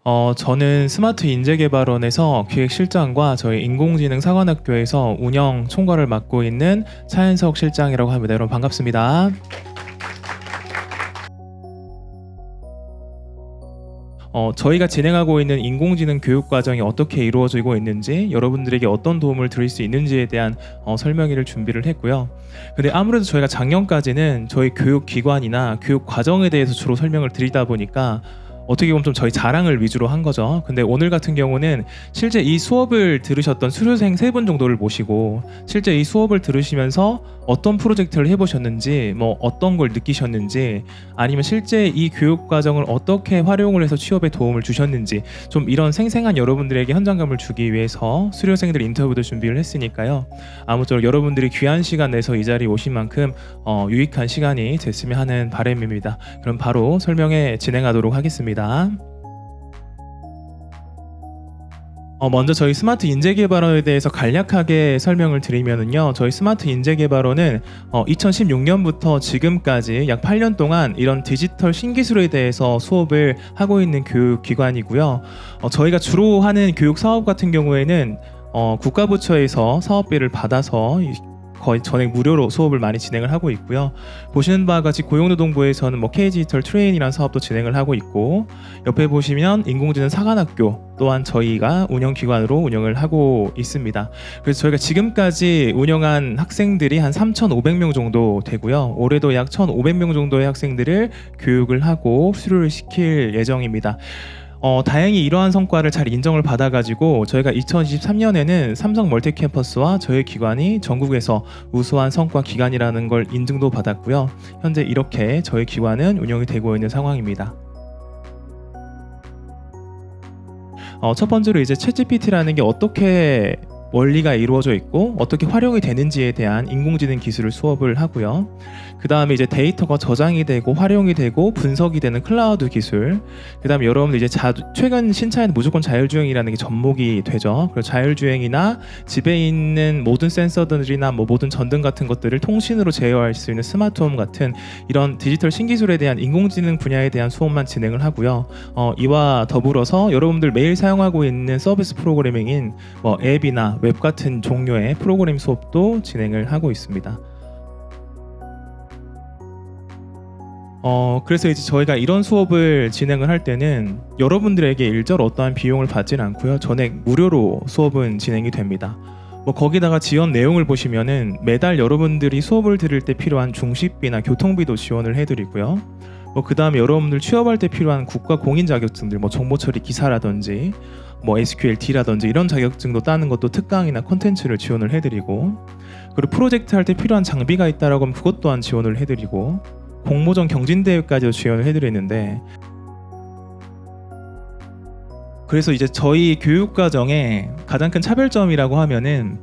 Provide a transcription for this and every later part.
저는 스마트 인재개발원에서 기획실장과 저희 인공지능 사관학교에서 운영 총괄을 맡고 있는 차현석 실장이라고 합니다. 여러분 반갑습니다. 저희가 진행하고 있는 인공지능 교육 과정이 어떻게 이루어지고 있는지, 여러분들에게 어떤 도움을 드릴 수 있는지에 대한 설명회를 준비를 했고요. 근데 아무래도 저희가 작년까지는 저희 교육기관이나 교육 과정에 대해서 주로 설명을 드리다 보니까 어떻게 보면 좀 저희 자랑을 위주로 한 거죠. 근데 오늘 같은 경우는 실제 이 수업을 들으셨던 수료생 3분 정도를 모시고 실제 이 수업을 들으시면서 어떤 프로젝트를 해보셨는지, 뭐 어떤 걸 느끼셨는지, 아니면 실제 이 교육 과정을 어떻게 활용을 해서 취업에 도움을 주셨는지, 좀 이런 생생한 여러분들에게 현장감을 주기 위해서 수료생들 인터뷰도 준비를 했으니까요. 아무쪼록 여러분들이 귀한 시간 내서 이 자리에 오신 만큼 유익한 시간이 됐으면 하는 바람입니다. 그럼 바로 설명회 진행하도록 하겠습니다. 먼저 저희 스마트 인재개발원에 대해서 간략하게 설명을 드리면요, 저희 스마트 인재개발원은 2016년부터 지금까지 약 8년 동안 이런 디지털 신기술에 대해서 수업을 하고 있는 교육기관이고요. 저희가 주로 하는 교육 사업 같은 경우에는 국가부처에서 사업비를 받아서 거의 전액 무료로 수업을 많이 진행을 하고 있고요. 보시는 바와 같이 고용노동부에서는 K디지털 트레인이라는 사업도 진행을 하고 있고, 옆에 보시면 인공지능 사관학교 또한 저희가 운영기관으로 운영을 하고 있습니다. 그래서 저희가 지금까지 운영한 학생들이 한 3,500명 정도 되고요. 올해도 약 1,500명 정도의 학생들을 교육을 하고 수료를 시킬 예정입니다. 다행히 이러한 성과를 잘 인정을 받아가지고 저희가 2023년에는 삼성 멀티캠퍼스와 저희 기관이 전국에서 우수한 성과 기관이라는 걸 인증도 받았고요. 현재 이렇게 저희 기관은 운영이 되고 있는 상황입니다. 첫 번째로 이제 챗GPT라는 게 어떻게 원리가 이루어져 있고 어떻게 활용이 되는지에 대한 인공지능 기술을 수업을 하고요. 그 다음에 이제 데이터가 저장이 되고 활용이 되고 분석이 되는 클라우드 기술. 그 다음에 여러분들 이제 최근 신차에는 무조건 자율주행이라는 게 접목이 되죠. 그리고 자율주행이나 집에 있는 모든 센서들이나 모든 전등 같은 것들을 통신으로 제어할 수 있는 스마트홈 같은 이런 디지털 신기술에 대한 인공지능 분야에 대한 수업만 진행을 하고요. 이와 더불어서 여러분들 매일 사용하고 있는 서비스 프로그래밍인 앱이나 웹 같은 종류의 프로그램 수업도 진행을 하고 있습니다. 그래서 이제 저희가 이런 수업을 진행을 할 때는 여러분들에게 일절 어떠한 비용을 받지는 않고요. 전액 무료로 수업은 진행이 됩니다. 거기다가 지원 내용을 보시면은 매달 여러분들이 수업을 들을 때 필요한 중식비나 교통비도 지원을 해드리고요. 그 다음에 여러분들 취업할 때 필요한 국가 공인 자격증들, 정보처리 기사라든지 SQL-D라든지 이런 자격증도 따는 것도 특강이나 콘텐츠를 지원을 해드리고, 그리고 프로젝트 할 때 필요한 장비가 있다라고 하면 그것 또한 지원을 해드리고, 공모전 경진대회까지도 지원을 해드리는데, 그래서 이제 저희 교육과정의 가장 큰 차별점이라고 하면은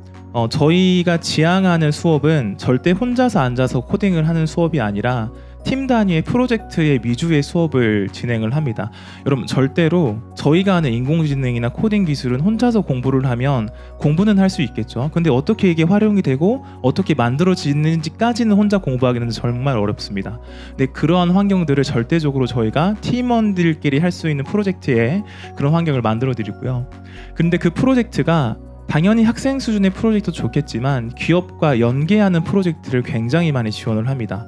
저희가 지향하는 수업은 절대 혼자서 앉아서 코딩을 하는 수업이 아니라 팀 단위의 프로젝트의 위주의 수업을 진행을 합니다. 여러분, 절대로 저희가 하는 인공지능이나 코딩 기술은 혼자서 공부를 하면 공부는 할 수 있겠죠. 근데 어떻게 이게 활용이 되고 어떻게 만들어지는지까지는 혼자 공부하기는 정말 어렵습니다. 근데 그러한 환경들을 절대적으로 저희가 팀원들끼리 할 수 있는 프로젝트에 그런 환경을 만들어 드리고요. 근데 그 프로젝트가 당연히 학생 수준의 프로젝트도 좋겠지만 기업과 연계하는 프로젝트를 굉장히 많이 지원을 합니다.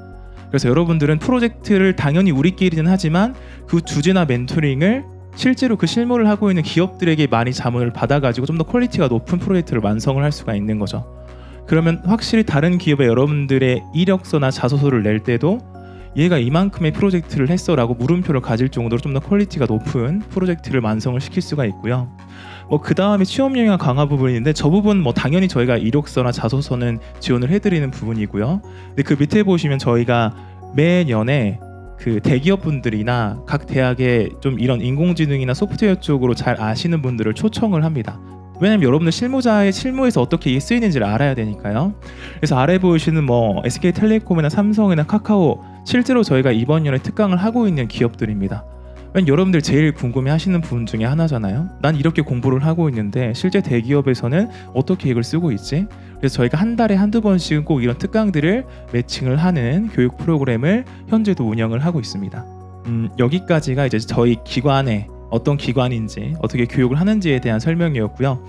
그래서 여러분들은 프로젝트를 당연히 우리끼리는 하지만 그 주제나 멘토링을 실제로 그 실무를 하고 있는 기업들에게 많이 자문을 받아가지고 좀 더 퀄리티가 높은 프로젝트를 완성을 할 수가 있는 거죠. 그러면 확실히 다른 기업에 여러분들의 이력서나 자소서를 낼 때도 얘가 이만큼의 프로젝트를 했어 라고 물음표를 가질 정도로 좀 더 퀄리티가 높은 프로젝트를 완성을 시킬 수가 있고요. 그 다음에 취업 영향 강화 부분인데, 저 부분 당연히 저희가 이력서나 자소서는 지원을 해드리는 부분이고요. 근데 그 밑에 보시면 저희가 매년에 그 대기업 분들이나 각 대학에 좀 이런 인공지능이나 소프트웨어 쪽으로 잘 아시는 분들을 초청을 합니다. 왜냐면 여러분들 실무자의 실무에서 어떻게 이게 쓰이는지를 알아야 되니까요. 그래서 아래 보이시는 SK텔레콤이나 삼성이나 카카오, 실제로 저희가 이번 년에 특강을 하고 있는 기업들입니다. 여러분들 제일 궁금해하시는 부분 중에 하나잖아요. 난 이렇게 공부를 하고 있는데 실제 대기업에서는 어떻게 이걸 쓰고 있지? 그래서 저희가 한 달에 한두 번씩은 꼭 이런 특강들을 매칭을 하는 교육 프로그램을 현재도 운영을 하고 있습니다. 여기까지가 이제 저희 기관의 어떤 기관인지 어떻게 교육을 하는지에 대한 설명이었고요.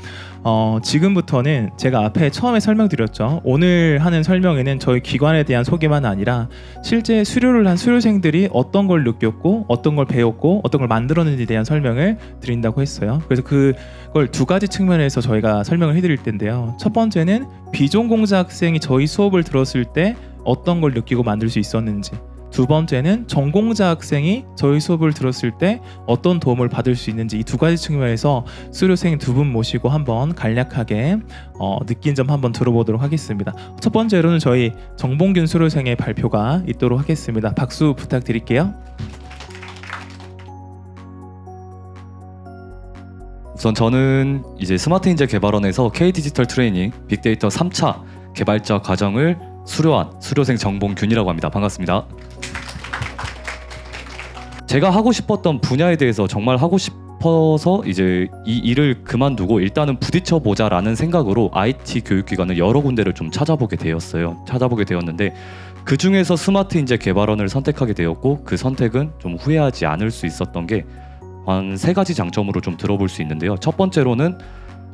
지금부터는 제가 앞에 처음에 설명드렸죠. 오늘 하는 설명에는 저희 기관에 대한 소개만 아니라 실제 수료를 한 수료생들이 어떤 걸 느꼈고 어떤 걸 배웠고 어떤 걸 만들었는지에 대한 설명을 드린다고 했어요. 그래서 그걸 두 가지 측면에서 저희가 설명을 해드릴 텐데요. 첫 번째는 비전공자 학생이 저희 수업을 들었을 때 어떤 걸 느끼고 만들 수 있었는지, 두 번째는 전공자 학생이 저희 수업을 들었을 때 어떤 도움을 받을 수 있는지, 이 두 가지 측면에서 수료생 두 분 모시고 한번 간략하게 느낀 점 한번 들어보도록 하겠습니다. 첫 번째로는 저희 정봉균 수료생의 발표가 있도록 하겠습니다. 박수 부탁드릴게요. 우선 저는 이제 스마트 인재 개발원에서 K-디지털 트레이닝 빅데이터 3차 개발자 과정을 수료한 수료생 정봉균이라고 합니다. 반갑습니다. 제가 하고 싶었던 분야에 대해서 정말 하고 싶어서 이제 이 일을 그만두고 일단은 부딪혀 보자라는 생각으로 IT 교육기관을 여러 군데를 좀 찾아보게 되었는데 그 중에서 스마트 인재 개발원을 선택하게 되었고, 그 선택은 좀 후회하지 않을 수 있었던 게 한 세 가지 장점으로 좀 들어볼 수 있는데요. 첫 번째로는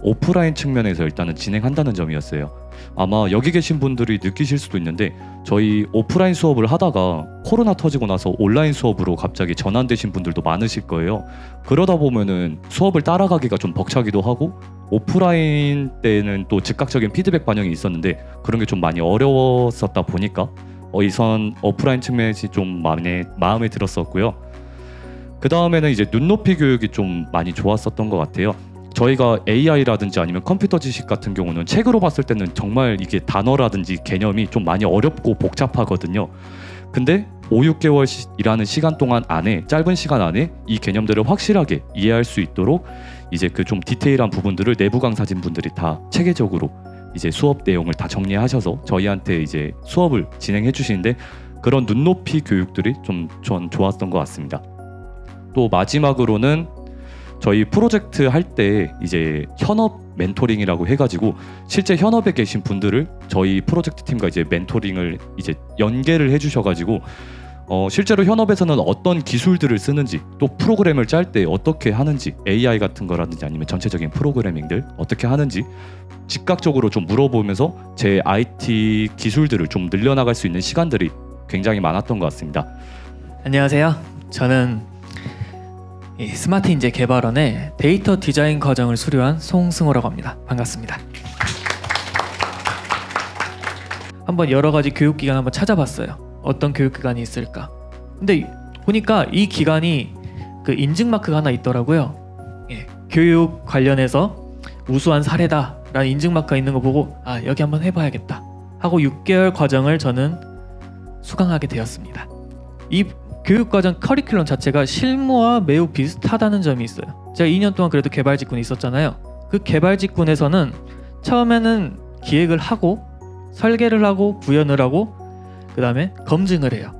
오프라인 측면에서 일단은 진행한다는 점이었어요. 아마 여기 계신 분들이 느끼실 수도 있는데 저희 오프라인 수업을 하다가 코로나 터지고 나서 온라인 수업으로 갑자기 전환되신 분들도 많으실 거예요. 그러다 보면은 수업을 따라가기가 좀 벅차기도 하고, 오프라인 때는 또 즉각적인 피드백 반영이 있었는데 그런 게 좀 많이 어려웠었다 보니까 이선 오프라인 측면이 좀 마음에 들었었고요. 그 다음에는 이제 눈높이 교육이 좀 많이 좋았었던 것 같아요. 저희가 AI라든지 아니면 컴퓨터 지식 같은 경우는 책으로 봤을 때는 정말 이게 단어라든지 개념이 좀 많이 어렵고 복잡하거든요. 근데 5, 6개월이라는 시간 동안 안에, 짧은 시간 안에 이 개념들을 확실하게 이해할 수 있도록 이제 그 좀 디테일한 부분들을 내부 강사진 분들이 다 체계적으로 이제 수업 내용을 다 정리하셔서 저희한테 이제 수업을 진행해 주시는데, 그런 눈높이 교육들이 전 좋았던 것 같습니다. 또 마지막으로는 저희 프로젝트 할 때 이제 현업 멘토링이라고 해가지고 실제 현업에 계신 분들을 저희 프로젝트 팀과 이제 멘토링을 이제 연계를 해주셔가지고 실제로 현업에서는 어떤 기술들을 쓰는지, 또 프로그램을 짤 때 어떻게 하는지, AI 같은 거라든지 아니면 전체적인 프로그래밍들 어떻게 하는지 즉각적으로 좀 물어보면서 제 IT 기술들을 좀 늘려나갈 수 있는 시간들이 굉장히 많았던 것 같습니다. 안녕하세요. 저는 스마트 인재 개발원의 데이터 디자인 과정을 수료한 송승호라고 합니다. 반갑습니다. 한번 여러 가지 교육기관 한번 찾아봤어요. 어떤 교육기관이 있을까? 근데 보니까 이 기관이 그 인증 마크가 하나 있더라고요. 교육 관련해서 우수한 사례다라는 인증 마크가 있는 거 보고 여기 한번 해봐야겠다 하고 6개월 과정을 저는 수강하게 되었습니다. 이 교육과정 커리큘럼 자체가 실무와 매우 비슷하다는 점이 있어요. 제가 2년 동안 그래도 개발 직군에 있었잖아요. 그 개발 직군에서는 처음에는 기획을 하고 설계를 하고 구현을 하고 그 다음에 검증을 해요.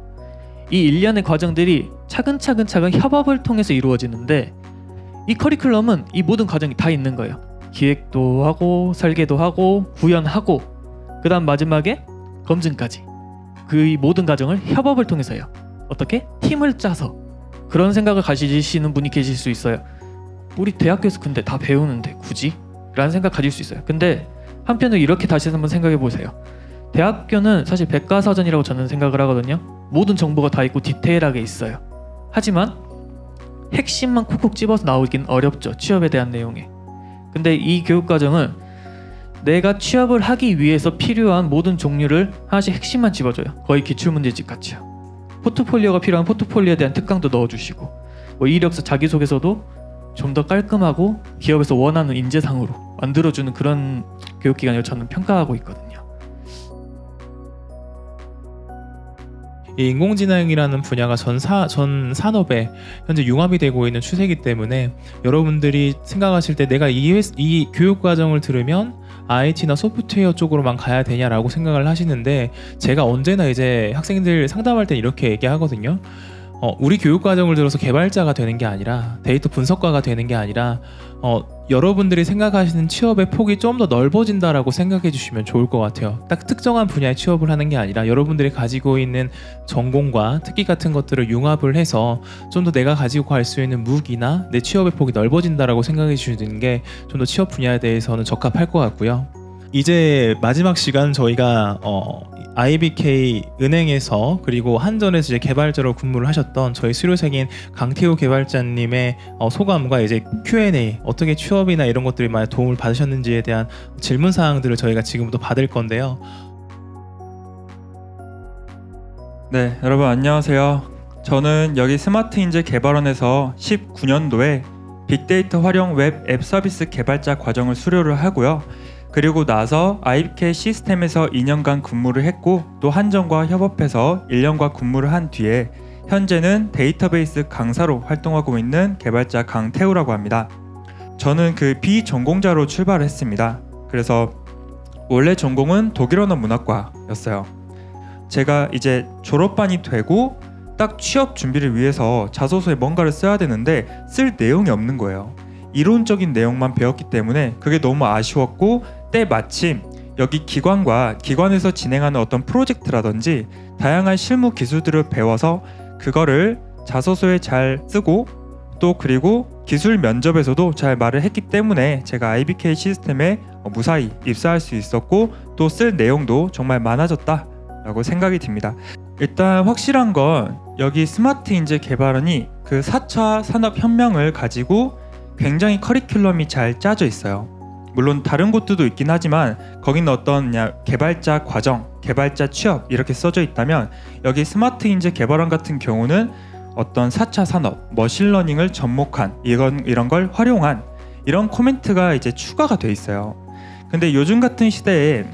이 일련의 과정들이 차근차근 협업을 통해서 이루어지는데, 이 커리큘럼은 이 모든 과정이 다 있는 거예요. 기획도 하고 설계도 하고 구현하고 그 다음 마지막에 검증까지, 그 모든 과정을 협업을 통해서 해요. 어떻게? 팀을 짜서. 그런 생각을 가지시는 분이 계실 수 있어요. 우리 대학교에서 근데 다 배우는데 굳이? 라는 생각 가질 수 있어요. 근데 한편으로 이렇게 다시 한번 생각해 보세요. 대학교는 사실 백과사전이라고 저는 생각을 하거든요. 모든 정보가 다 있고 디테일하게 있어요. 하지만 핵심만 콕콕 집어서 나오긴 어렵죠. 취업에 대한 내용에. 근데 이 교육과정은 내가 취업을 하기 위해서 필요한 모든 종류를 하나씩 핵심만 집어줘요. 거의 기출문제집 같이요. 포트폴리오가 필요한 포트폴리오에 대한 특강도 넣어주시고, 이력서 자기소개서도 좀 더 깔끔하고 기업에서 원하는 인재상으로 만들어주는 그런 교육기관이라고 저는 평가하고 있거든요. 이 인공지능이라는 분야가 전 산업에 현재 융합이 되고 있는 추세이기 때문에 여러분들이 생각하실 때 내가 이 교육 과정을 들으면 IT나 소프트웨어 쪽으로만 가야 되냐라고 생각을 하시는데, 제가 언제나 이제 학생들 상담할 때 이렇게 얘기하거든요. 우리 교육 과정을 들어서 개발자가 되는 게 아니라 데이터 분석가가 되는 게 아니라 여러분들이 생각하시는 취업의 폭이 좀 더 넓어진다라고 생각해 주시면 좋을 것 같아요. 딱 특정한 분야에 취업을 하는 게 아니라 여러분들이 가지고 있는 전공과 특기 같은 것들을 융합을 해서 좀 더 내가 가지고 갈 수 있는 무기나 내 취업의 폭이 넓어진다라고 생각해 주시는 게 좀 더 취업 분야에 대해서는 적합할 것 같고요. 이제 마지막 시간 저희가 IBK 은행에서 그리고 한전에서 이제 개발자로 근무를 하셨던 저희 수료생인 강태우 개발자님의 소감과 이제 Q&A 어떻게 취업이나 이런 것들이 많이 도움을 받으셨는지에 대한 질문 사항들을 저희가 지금부터 받을 건데요. 네, 여러분 안녕하세요. 저는 여기 스마트인재 개발원에서 19년도에 빅데이터 활용 웹 앱 서비스 개발자 과정을 수료를 하고요. 그리고 나서 IBK 시스템에서 2년간 근무를 했고 또 한전과 협업해서 1년간 근무를 한 뒤에 현재는 데이터베이스 강사로 활동하고 있는 개발자 강태우라고 합니다. 저는 그 비전공자로 출발을 했습니다. 그래서 원래 전공은 독일 언어 문학과였어요. 제가 이제 졸업반이 되고 딱 취업 준비를 위해서 자소서에 뭔가를 써야 되는데 쓸 내용이 없는 거예요. 이론적인 내용만 배웠기 때문에 그게 너무 아쉬웠고 때마침 여기 기관에서 진행하는 어떤 프로젝트라든지 다양한 실무 기술들을 배워서 그거를 자소서에 잘 쓰고 또 그리고 기술 면접에서도 잘 말을 했기 때문에 제가 IBK 시스템에 무사히 입사할 수 있었고 또 쓸 내용도 정말 많아졌다라고 생각이 듭니다. 일단 확실한 건 여기 스마트인재 개발원이 그 4차 산업혁명을 가지고 굉장히 커리큘럼이 잘 짜져 있어요. 물론 다른 곳들도 있긴 하지만 거기는 어떤 개발자 과정, 개발자 취업 이렇게 써져 있다면 여기 스마트인재 개발원 같은 경우는 어떤 4차 산업, 머신러닝을 접목한 이런 걸 활용한 이런 코멘트가 이제 추가가 돼 있어요. 근데 요즘 같은 시대에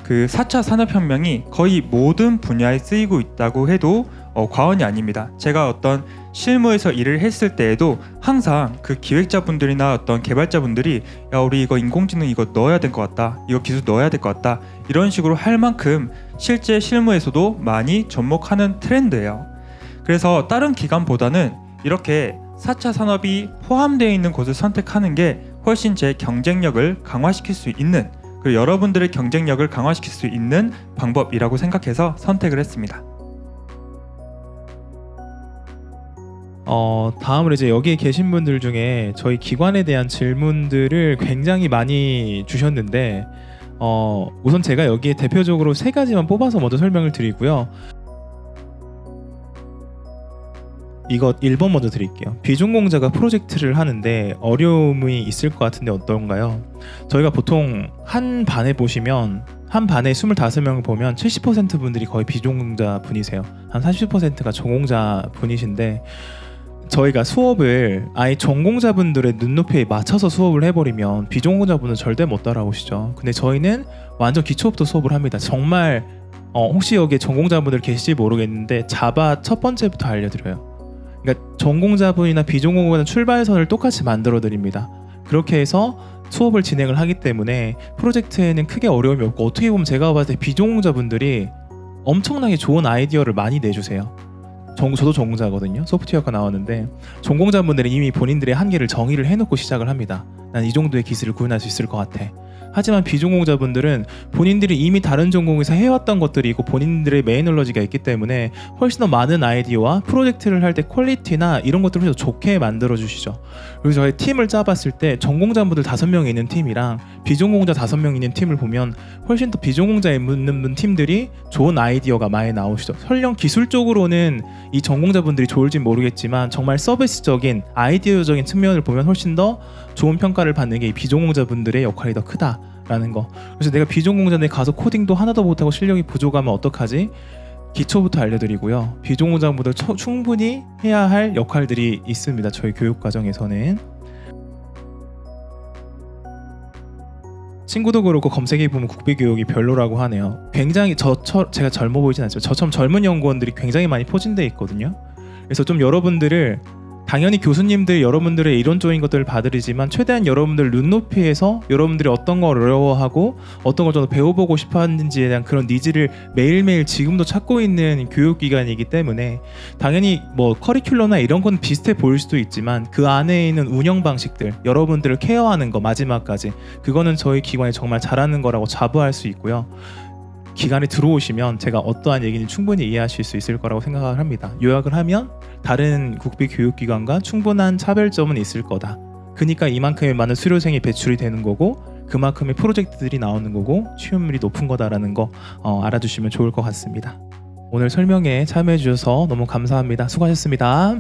그 4차 산업혁명이 거의 모든 분야에 쓰이고 있다고 해도 과언이 아닙니다. 제가 어떤 실무에서 일을 했을 때에도 항상 그 기획자분들이나 어떤 개발자분들이 야 우리 이거 인공지능 이거 넣어야 될 것 같다, 이거 기술 넣어야 될 것 같다 이런 식으로 할 만큼 실제 실무에서도 많이 접목하는 트렌드예요. 그래서 다른 기관보다는 이렇게 4차 산업이 포함되어 있는 곳을 선택하는 게 훨씬 제 경쟁력을 강화시킬 수 있는 그리고 여러분들의 경쟁력을 강화시킬 수 있는 방법이라고 생각해서 선택을 했습니다. 다음으로 이제 여기에 계신 분들 중에 저희 기관에 대한 질문들을 굉장히 많이 주셨는데 우선 제가 여기에 대표적으로 3가지만 뽑아서 먼저 설명을 드리고요. 이거 1번 먼저 드릴게요. 비전공자가 프로젝트를 하는데 어려움이 있을 것 같은데 어떤가요? 저희가 보통 한 반에 보시면 한 반에 25명을 보면 70% 분들이 거의 비전공자 분이세요. 한 30%가 전공자 분이신데 저희가 수업을 아예 전공자분들의 눈높이에 맞춰서 수업을 해버리면 비전공자분은 절대 못 따라오시죠. 근데 저희는 완전 기초부터 수업을 합니다. 정말 혹시 여기에 전공자분들 계실지 모르겠는데 자바 첫 번째부터 알려드려요. 그러니까 전공자분이나 비전공자는 출발선을 똑같이 만들어 드립니다. 그렇게 해서 수업을 진행을 하기 때문에 프로젝트에는 크게 어려움이 없고 어떻게 보면 제가 봤을 때 비전공자분들이 엄청나게 좋은 아이디어를 많이 내주세요. 저도 전공자거든요. 소프트웨어가 나왔는데 전공자분들은 이미 본인들의 한계를 정의를 해놓고 시작을 합니다. 난 이 정도의 기술을 구현할 수 있을 것 같아. 하지만 비전공자분들은 본인들이 이미 다른 전공에서 해왔던 것들이 있고 본인들의 메이놀러지가 있기 때문에 훨씬 더 많은 아이디어와 프로젝트를 할 때 퀄리티나 이런 것들을 더 좋게 만들어 주시죠. 그래서 저희 팀을 짜봤을 때 전공자분들 5명이 있는 팀이랑 비전공자 5명이 있는 팀을 보면 훨씬 더 비전공자에 있는 분 팀들이 좋은 아이디어가 많이 나오시죠. 설령 기술적으로는 이 전공자분들이 좋을진 모르겠지만 정말 서비스적인 아이디어적인 측면을 보면 훨씬 더 좋은 평가를 받는 게 이 비전공자분들의 역할이 더 크다라는 거. 그래서 내가 비전공자인데 가서 코딩도 하나도 못하고 실력이 부족하면 어떡하지? 기초부터 알려드리고요. 비전공자분들 충분히 해야 할 역할들이 있습니다. 저희 교육 과정에서는. 친구도 그렇고 검색해 보면 국비교육이 별로라고 하네요. 굉장히 제가 젊어 보이진 않지만 저처럼 젊은 연구원들이 굉장히 많이 포진돼 있거든요. 그래서 좀 여러분들을 당연히 교수님들이 여러분들의 이론적인 것들을 받으리지만 최대한 여러분들 눈높이에서 여러분들이 어떤 걸 어려워하고 어떤 걸 좀 더 배워보고 싶어 하는지에 대한 그런 니즈를 매일매일 지금도 찾고 있는 교육기관이기 때문에 당연히 뭐 커리큘럼이나 이런 건 비슷해 보일 수도 있지만 그 안에 있는 운영 방식들, 여러분들을 케어하는 거 마지막까지 그거는 저희 기관이 정말 잘하는 거라고 자부할 수 있고요. 기관에 들어오시면 제가 어떠한 얘기는 충분히 이해하실 수 있을 거라고 생각을 합니다. 요약을 하면 다른 국비 교육기관과 충분한 차별점은 있을 거다. 그러니까 이만큼의 많은 수료생이 배출이 되는 거고 그만큼의 프로젝트들이 나오는 거고 취업률이 높은 거다라는 거 알아주시면 좋을 것 같습니다. 오늘 설명에 참여해 주셔서 너무 감사합니다. 수고하셨습니다.